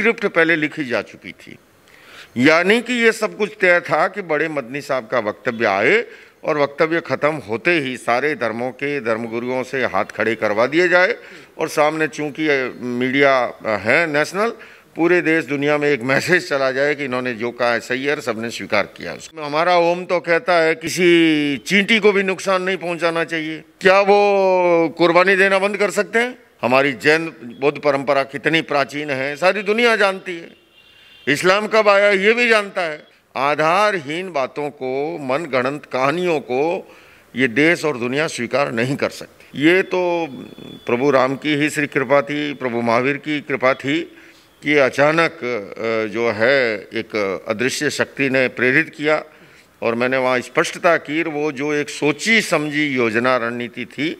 Script पहले लिखी जा चुकी थी, यानी कि ये सब कुछ तय था कि बड़े मदनी साहब का वक्तव्य आए और वक्तव्य ख़त्म होते ही सारे धर्मों के धर्मगुरुओं से हाथ खड़े करवा दिए जाए और सामने चूंकि मीडिया है नेशनल, पूरे देश दुनिया में एक मैसेज चला जाए कि इन्होंने जो कहा है सही है और सबने स्वीकार किया। उसमें हमारा ओम तो कहता है किसी चींटी को भी नुकसान नहीं पहुंचाना चाहिए। क्या वो कुर्बानी देना बंद कर सकते हैं? हमारी जैन बौद्ध परंपरा कितनी प्राचीन है, सारी दुनिया जानती है। इस्लाम कब आया ये भी जानता है। आधारहीन बातों को, मनगढ़ंत कहानियों को ये देश और दुनिया स्वीकार नहीं कर सकती। ये तो प्रभु राम की ही श्री कृपा थी, प्रभु महावीर की कृपा थी कि अचानक जो है एक अदृश्य शक्ति ने प्रेरित किया और मैंने वहाँ स्पष्टता की। वो जो एक सोची समझी योजना रणनीति थी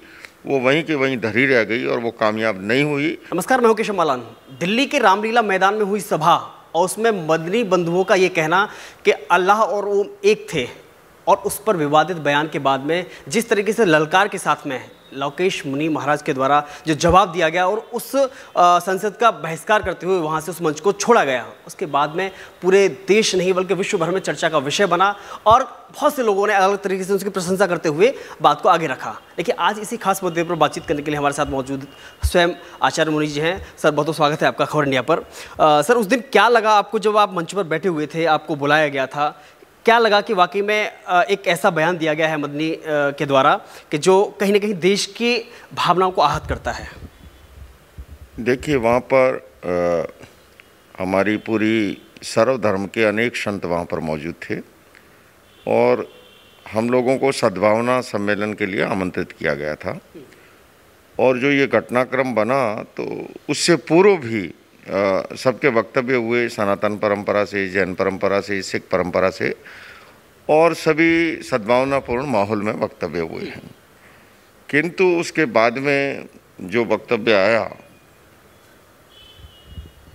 वो वहीं के वहीं धरी रह गई और वो कामयाब नहीं हुई। नमस्कार, मैं हूं केशव मालान। दिल्ली के रामलीला मैदान में हुई सभा और उसमें मदनी बंधुओं का ये कहना कि अल्लाह और ओम एक थे और उस पर विवादित बयान के बाद में जिस तरीके से ललकार के साथ में लवकेश मुनि महाराज के द्वारा जो जवाब दिया गया और उस संसद का बहिष्कार करते हुए वहां से उस मंच को छोड़ा गया, उसके बाद में पूरे देश नहीं बल्कि विश्व भर में चर्चा का विषय बना और बहुत से लोगों ने अलग अलग तरीके से उसकी प्रशंसा करते हुए बात को आगे रखा। लेकिन आज इसी खास मुद्दे पर बातचीत करने के लिए हमारे साथ मौजूद स्वयं आचार्य मुनि जी हैं। सर, बहुत बहुत स्वागत है आपका खबर इंडिया पर। सर, उस दिन क्या लगा आपको जब आप मंच पर बैठे हुए थे, आपको बुलाया गया था? क्या लगा कि वाकई में एक ऐसा बयान दिया गया है मदनी के द्वारा कि जो कहीं ना कहीं देश की भावनाओं को आहत करता है? देखिए, वहाँ पर हमारी पूरी सर्वधर्म के अनेक संत वहाँ पर मौजूद थे और हम लोगों को सद्भावना सम्मेलन के लिए आमंत्रित किया गया था। और जो ये घटनाक्रम बना तो उससे पूर्व भी सबके वक्तव्य हुए सनातन परंपरा से, जैन परंपरा से, सिख परंपरा से, और सभी सद्भावनापूर्ण माहौल में वक्तव्य हुए हैं। किंतु उसके बाद में जो वक्तव्य आया,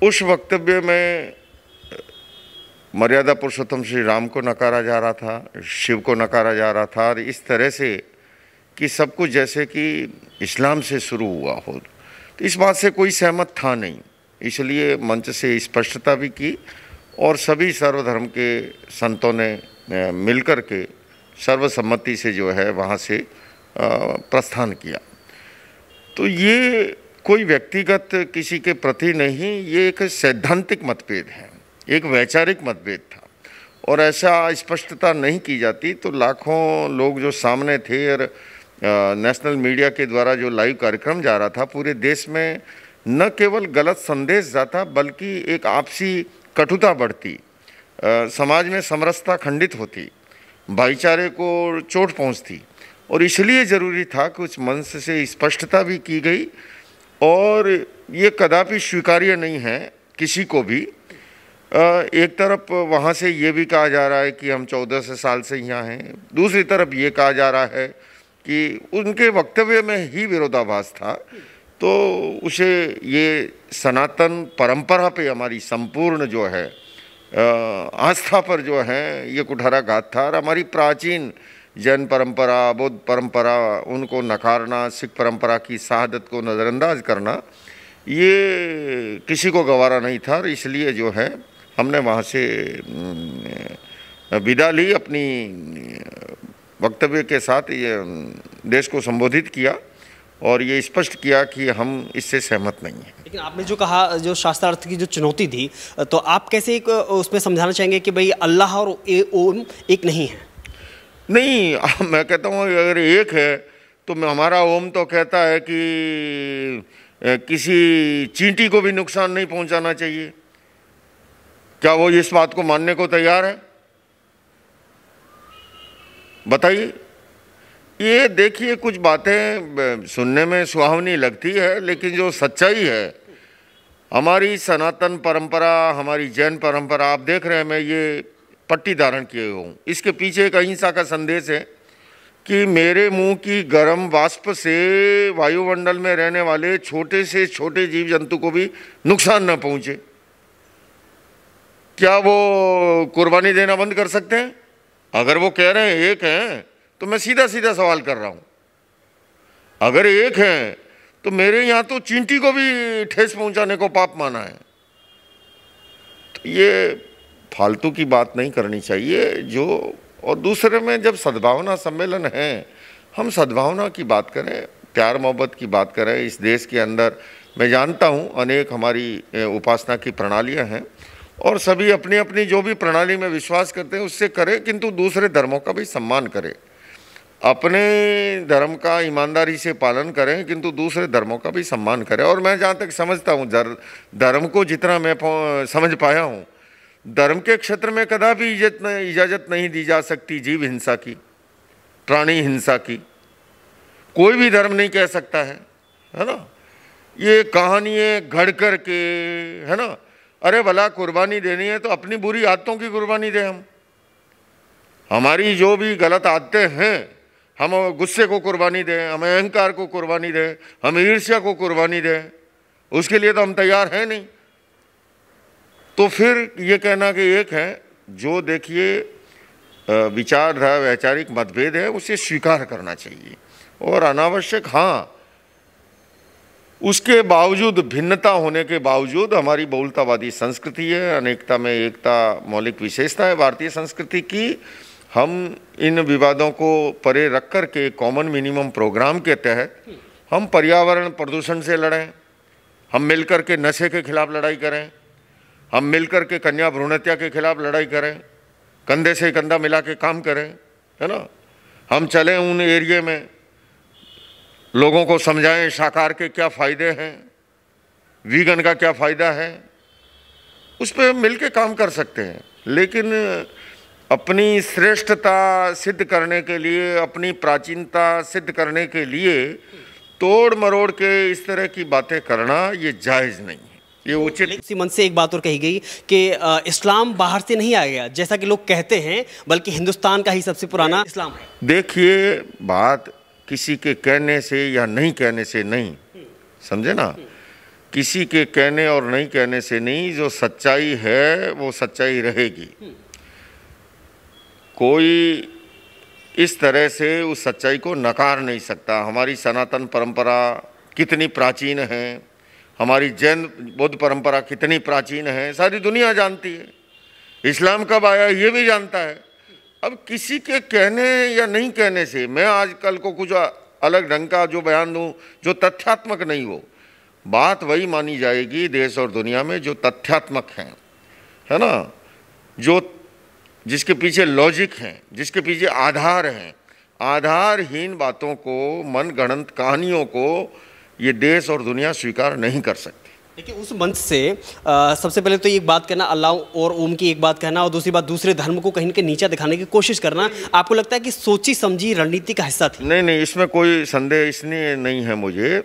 उस वक्तव्य में मर्यादा पुरुषोत्तम श्री राम को नकारा जा रहा था, शिव को नकारा जा रहा था और इस तरह से कि सब कुछ जैसे कि इस्लाम से शुरू हुआ हो। तो इस बात से कोई सहमत था नहीं, इसलिए मंच से स्पष्टता भी की और सभी सर्वधर्म के संतों ने मिलकर के सर्वसम्मति से जो है वहाँ से प्रस्थान किया। तो ये कोई व्यक्तिगत किसी के प्रति नहीं, ये एक सैद्धांतिक मतभेद है, एक वैचारिक मतभेद था और ऐसा स्पष्टता नहीं की जाती तो लाखों लोग जो सामने थे और नेशनल मीडिया के द्वारा जो लाइव कार्यक्रम जा रहा था, पूरे देश में न केवल गलत संदेश जाता बल्कि एक आपसी कटुता बढ़ती, समाज में समरसता खंडित होती, भाईचारे को चोट पहुंचती। और इसलिए ज़रूरी था कि उस मंच से स्पष्टता भी की गई और ये कदापि स्वीकार्य नहीं है किसी को भी। एक तरफ वहाँ से ये भी कहा जा रहा है कि हम 14 साल से यहाँ हैं, दूसरी तरफ ये कहा जा रहा है कि उनके वक्तव्य में ही विरोधाभास था। तो उसे ये सनातन परंपरा पे हमारी संपूर्ण जो है आस्था पर जो है ये कुठाराघात था और हमारी प्राचीन जैन परंपरा, बौद्ध परंपरा, उनको नकारना, सिख परंपरा की शहादत को नज़रअंदाज करना, ये किसी को गवारा नहीं था और इसलिए जो है हमने वहाँ से विदा ली, अपनी वक्तव्य के साथ ये देश को संबोधित किया और ये स्पष्ट किया कि हम इससे सहमत नहीं हैं। लेकिन आपने जो कहा, जो शास्त्रार्थ की जो चुनौती थी, तो आप कैसे एक उसमें समझाना चाहेंगे कि भाई अल्लाह और ओम एक नहीं है? नहीं, मैं कहता हूँ अगर एक है तो हमारा ओम तो कहता है कि किसी चींटी को भी नुकसान नहीं पहुंचाना चाहिए। क्या वो इस बात को मानने को तैयार है? बताइए। ये देखिए, कुछ बातें सुनने में सुहावनी लगती है लेकिन जो सच्चाई है, हमारी सनातन परंपरा, हमारी जैन परंपरा, आप देख रहे हैं मैं ये पट्टी धारण किए हूँ, इसके पीछे एक अहिंसा का संदेश है कि मेरे मुंह की गर्म वाष्प से वायुमंडल में रहने वाले छोटे से छोटे जीव जंतु को भी नुकसान न पहुँचे। क्या वो कुर्बानी देना बंद कर सकते हैं? अगर वो कह रहे हैं एक हैं तो मैं सीधा सीधा सवाल कर रहा हूं, अगर एक हैं तो मेरे यहाँ तो चींटी को भी ठेस पहुंचाने को पाप माना है। ये फालतू की बात नहीं करनी चाहिए। जो और दूसरे में जब सद्भावना सम्मेलन है, हम सद्भावना की बात करें, प्यार मोहब्बत की बात करें। इस देश के अंदर मैं जानता हूँ अनेक हमारी उपासना की प्रणालियाँ हैं और सभी अपनी अपनी जो भी प्रणाली में विश्वास करते हैं उससे करें, किंतु दूसरे धर्मों का भी सम्मान करें। अपने धर्म का ईमानदारी से पालन करें, किंतु दूसरे धर्मों का भी सम्मान करें। और मैं जहाँ तक समझता हूँ, धर्म को जितना मैं समझ पाया हूँ, धर्म के क्षेत्र में कदापि इजाज़त नहीं दी जा सकती जीव हिंसा की, प्राणी हिंसा की। कोई भी धर्म नहीं कह सकता है ना। ये कहानियाँ घड़ कर के, है ना, अरे भला कुर्बानी देनी है तो अपनी बुरी आदतों की कुर्बानी दें। हमारी जो भी गलत आदतें हैं, हम गुस्से को कुर्बानी दें, हम अहंकार को कुर्बानी दें, हम ईर्ष्या को कुर्बानी दें, उसके लिए तो हम तैयार हैं नहीं। तो फिर ये कहना कि एक है जो देखिए विचारधारा वैचारिक मतभेद है, उसे स्वीकार करना चाहिए और अनावश्यक, हाँ, उसके बावजूद, भिन्नता होने के बावजूद हमारी बहुलतावादी संस्कृति है, अनेकता में एकता मौलिक विशेषता है भारतीय संस्कृति की। हम इन विवादों को परे रख कर के कॉमन मिनिमम प्रोग्राम के तहत हम पर्यावरण प्रदूषण से लड़ें, हम मिलकर के नशे के खिलाफ लड़ाई करें, हम मिलकर के कन्या भ्रूण हत्या के खिलाफ लड़ाई करें, कंधे से कंधा मिला के काम करें, है ना। हम चलें उन एरिया में, लोगों को समझाएं शाकाहार के क्या फ़ायदे हैं, वीगन का क्या फ़ायदा है, उस पर मिल के काम कर सकते हैं। लेकिन अपनी श्रेष्ठता सिद्ध करने के लिए, अपनी प्राचीनता सिद्ध करने के लिए तोड़ मरोड़ के इस तरह की बातें करना ये जायज़ नहीं है, ये उचित। इसी मन से एक बात और कही गई कि इस्लाम बाहर से नहीं आ गया जैसा कि लोग कहते हैं, बल्कि हिंदुस्तान का ही सबसे पुराना इस्लाम है। देखिए, बात किसी के कहने से या नहीं कहने से नहीं, समझे ना, किसी के कहने और नहीं कहने से नहीं, जो सच्चाई है वो सच्चाई रहेगी। कोई इस तरह से उस सच्चाई को नकार नहीं सकता। हमारी सनातन परंपरा कितनी प्राचीन है, हमारी जैन बौद्ध परंपरा कितनी प्राचीन है, सारी दुनिया जानती है। इस्लाम कब आया ये भी जानता है। अब किसी के कहने या नहीं कहने से मैं आजकल को कुछ अलग ढंग का जो बयान दूं जो तथ्यात्मक नहीं हो, बात वही मानी जाएगी देश और दुनिया में जो तथ्यात्मक है ना, जो जिसके पीछे लॉजिक है, जिसके पीछे आधार हैं। आधारहीन बातों को, मनगढ़ंत कहानियों को ये देश और दुनिया स्वीकार नहीं कर सकती। देखिए, उस मंच से सबसे पहले तो एक बात कहना, अल्लाह और ओम की एक बात कहना, और दूसरी बात दूसरे धर्म को कहीं न कहीं नीचा दिखाने की कोशिश करना, आपको लगता है कि सोची समझी रणनीति का हिस्सा थी? नहीं, इसमें कोई संदेह इसलिए नहीं है मुझे,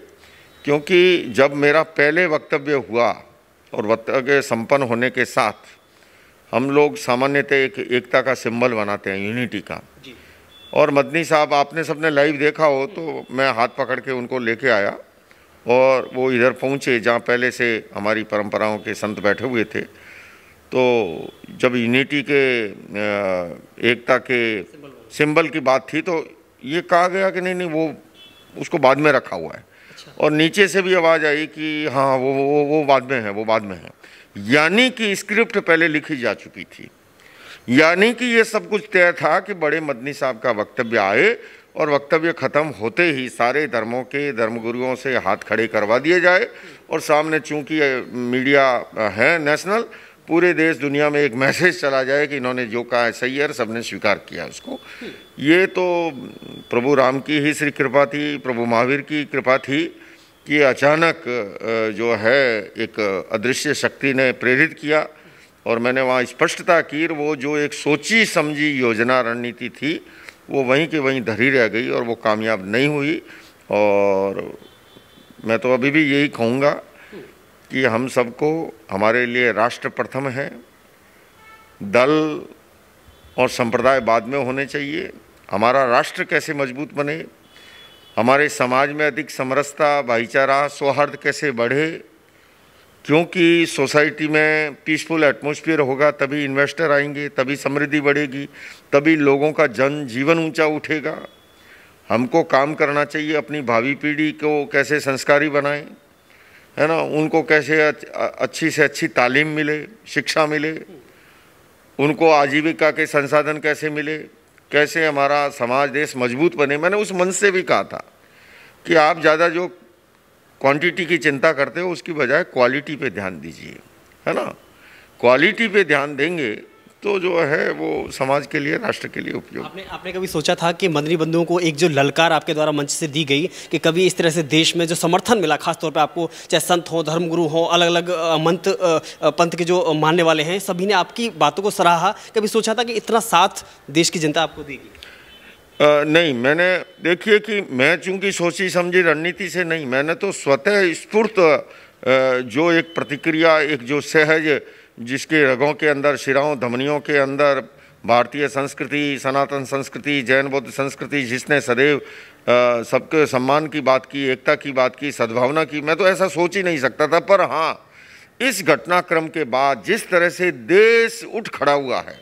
क्योंकि जब मेरा पहले वक्तव्य हुआ और वक्तव्य संपन्न होने के साथ हम लोग सामान्यतः एक एकता का सिंबल बनाते हैं, यूनिटी का। और मदनी साहब, आपने सबने लाइव देखा हो तो मैं हाथ पकड़ के उनको लेके आया और वो इधर पहुँचे जहाँ पहले से हमारी परंपराओं के संत बैठे हुए थे। तो जब यूनिटी के एकता के सिंबल की बात थी तो ये कहा गया कि नहीं वो उसको बाद में रखा हुआ है। और नीचे से भी आवाज़ आई कि हाँ वो बाद में है, वो बाद में है। यानी कि स्क्रिप्ट पहले लिखी जा चुकी थी, यानी कि ये सब कुछ तय था कि बड़े मदनी साहब का वक्तव्य आए और वक्तव्य ख़त्म होते ही सारे धर्मों के धर्मगुरुओं से हाथ खड़े करवा दिए जाए। और सामने चूंकि मीडिया है नेशनल, पूरे देश दुनिया में एक मैसेज चला जाए कि इन्होंने जो कहा है सही है, सबने स्वीकार किया उसको। ये तो प्रभु राम की ही श्री कृपा थी, प्रभु महावीर की कृपा थी कि अचानक जो है एक अदृश्य शक्ति ने प्रेरित किया और मैंने वहाँ स्पष्टता की। वो जो एक सोची समझी योजना रणनीति थी वो वहीं के वहीं धरी रह गई और वो कामयाब नहीं हुई। और मैं तो अभी भी यही कहूँगा कि हम सबको, हमारे लिए राष्ट्र प्रथम है, दल और संप्रदाय बाद में होने चाहिए। हमारा राष्ट्र कैसे मजबूत बने, हमारे समाज में अधिक समरसता, भाईचारा, सौहार्द कैसे बढ़े, क्योंकि सोसाइटी में पीसफुल एटमॉस्फेयर होगा तभी इन्वेस्टर आएंगे, तभी समृद्धि बढ़ेगी, तभी लोगों का जीवन ऊंचा उठेगा। हमको काम करना चाहिए अपनी भावी पीढ़ी को कैसे संस्कारी बनाएं, है ना, उनको कैसे अच्छी से अच्छी तालीम मिले, शिक्षा मिले, उनको आजीविका के संसाधन कैसे मिले, कैसे हमारा समाज देश मजबूत बने। मैंने उस मन से भी कहा था कि आप ज़्यादा जो क्वांटिटी की चिंता करते हो उसकी बजाय क्वालिटी पे ध्यान दीजिए, है ना। क्वालिटी पे ध्यान देंगे तो जो है वो समाज के लिए, राष्ट्र के लिए उपयोग। आपने कभी सोचा था कि मदनी बंधुओं को एक जो ललकार आपके द्वारा मंच से दी गई कि कभी इस तरह से देश में जो समर्थन मिला, खासतौर पे आपको, चाहे संत हो, धर्मगुरु हो, अलग अलग पंथ के जो मानने वाले हैं, सभी ने आपकी बातों को सराहा, कभी सोचा था कि इतना साथ देश की जनता आपको देगी? नहीं, मैंने देखिए कि मैं चूंकि सोची समझी रणनीति से नहीं, मैंने तो स्वतः स्फूर्त जो एक प्रतिक्रिया, एक जो सहज, जिसके रगों के अंदर, शिराओं धमनियों के अंदर भारतीय संस्कृति, सनातन संस्कृति, जैन बौद्ध संस्कृति, जिसने सदैव सबके सम्मान की बात की, एकता की बात की, सद्भावना की, मैं तो ऐसा सोच ही नहीं सकता था। पर हाँ, इस घटनाक्रम के बाद जिस तरह से देश उठ खड़ा हुआ है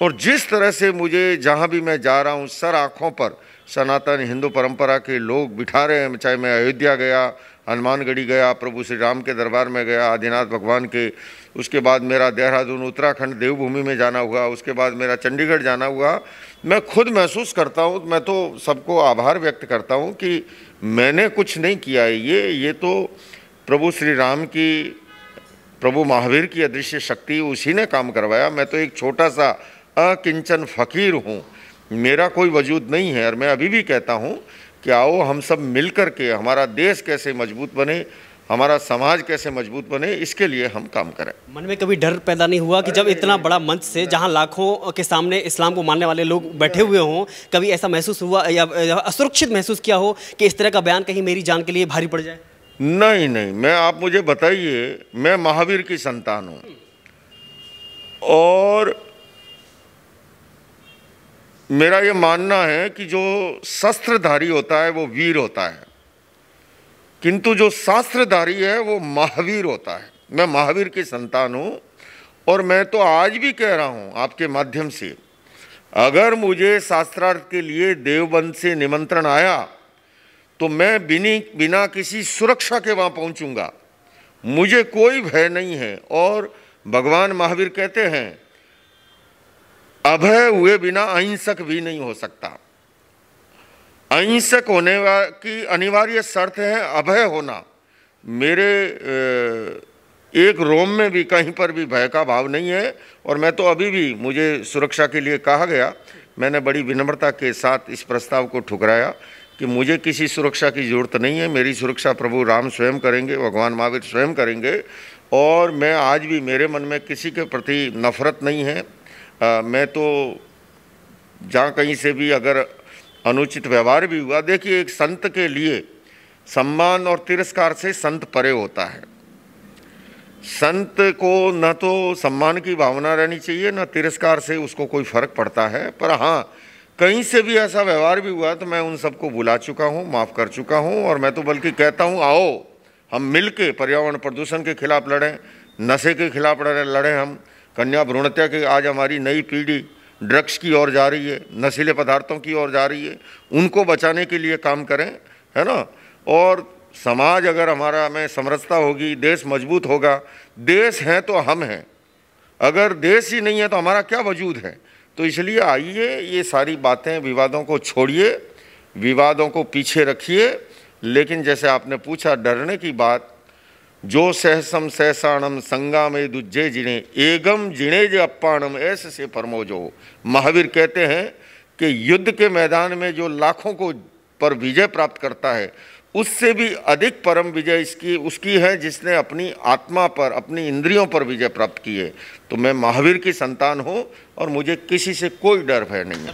और जिस तरह से मुझे जहाँ भी मैं जा रहा हूँ सर आँखों पर सनातन हिंदू परंपरा के लोग बिठा रहे हैं, चाहे मैं अयोध्या गया, हनुमानगढ़ी गया, प्रभु श्री राम के दरबार में गया, आदिनाथ भगवान के, उसके बाद मेरा देहरादून उत्तराखंड देवभूमि में जाना हुआ, उसके बाद मेरा चंडीगढ़ जाना हुआ, मैं खुद महसूस करता हूँ, मैं तो सबको आभार व्यक्त करता हूँ कि मैंने कुछ नहीं किया है, ये तो प्रभु श्री राम की, प्रभु महावीर की अदृश्य शक्ति, उसी ने काम करवाया। मैं तो एक छोटा सा अकिंचन फकीर हूँ, मेरा कोई वजूद नहीं है। और मैं अभी भी कहता हूँ कि आओ हम सब मिल कर के हमारा देश कैसे मजबूत बने, हमारा समाज कैसे मजबूत बने, इसके लिए हम काम करें। मन में कभी डर पैदा नहीं हुआ कि जब इतना बड़ा मंच से, जहां लाखों के सामने इस्लाम को मानने वाले लोग बैठे हुए हों, कभी ऐसा महसूस हुआ या असुरक्षित महसूस किया हो कि इस तरह का बयान कहीं मेरी जान के लिए भारी पड़ जाए? नहीं नहीं, मैं, आप मुझे बताइए, मैं महावीर की संतान हूँ और मेरा ये मानना है कि जो शस्त्रधारी होता है वो वीर होता है, किंतु जो शास्त्रधारी है वो महावीर होता है। मैं महावीर की संतान हूँ और मैं तो आज भी कह रहा हूँ आपके माध्यम से, अगर मुझे शास्त्रार्थ के लिए देवबंद से निमंत्रण आया तो मैं बिना किसी सुरक्षा के वहाँ पहुँचूँगा, मुझे कोई भय नहीं है। और भगवान महावीर कहते हैं, अभय हुए बिना अहिंसक भी नहीं हो सकता। अहिंसक होने की अनिवार्य शर्त है अभय होना। मेरे एक रोम में भी कहीं पर भी भय का भाव नहीं है। और मैं तो अभी भी, मुझे सुरक्षा के लिए कहा गया, मैंने बड़ी विनम्रता के साथ इस प्रस्ताव को ठुकराया कि मुझे किसी सुरक्षा की ज़रूरत नहीं है, मेरी सुरक्षा प्रभु राम स्वयं करेंगे, भगवान महावीर स्वयं करेंगे। और मैं आज भी, मेरे मन में किसी के प्रति नफरत नहीं है। मैं तो जहाँ कहीं से भी अगर अनुचित व्यवहार भी हुआ, देखिए एक संत के लिए सम्मान और तिरस्कार से संत परे होता है। संत को न तो सम्मान की भावना रहनी चाहिए, न तिरस्कार से उसको कोई फर्क पड़ता है। पर हाँ, कहीं से भी ऐसा व्यवहार भी हुआ तो मैं उन सबको बुला चुका हूँ, माफ़ कर चुका हूँ। और मैं तो बल्कि कहता हूँ, आओ हम मिल के पर्यावरण प्रदूषण के खिलाफ लड़ें, नशे के खिलाफ लड़ें हम, कन्या भ्रूण हत्या की आज हमारी नई पीढ़ी ड्रग्स की ओर जा रही है, नशीले पदार्थों की ओर जा रही है, उनको बचाने के लिए काम करें, है ना। और समाज अगर हमारा में समरसता होगी, देश मजबूत होगा। देश है तो हम हैं, अगर देश ही नहीं है तो हमारा क्या वजूद है। तो इसलिए आइए, ये सारी बातें, विवादों को छोड़िए, विवादों को पीछे रखिए। लेकिन जैसे आपने पूछा डरने की बात, जो सहसम सहसाणम संगा में दुज्जे जिने एगम जिने जे अप्पाणम ऐसे से परमोजो। महावीर कहते हैं कि युद्ध के मैदान में जो लाखों को पर विजय प्राप्त करता है, उससे भी अधिक परम विजय उसकी है जिसने अपनी आत्मा पर, अपनी इंद्रियों पर विजय प्राप्त की है। तो मैं महावीर की संतान हूँ और मुझे किसी से कोई डर भय नहीं है।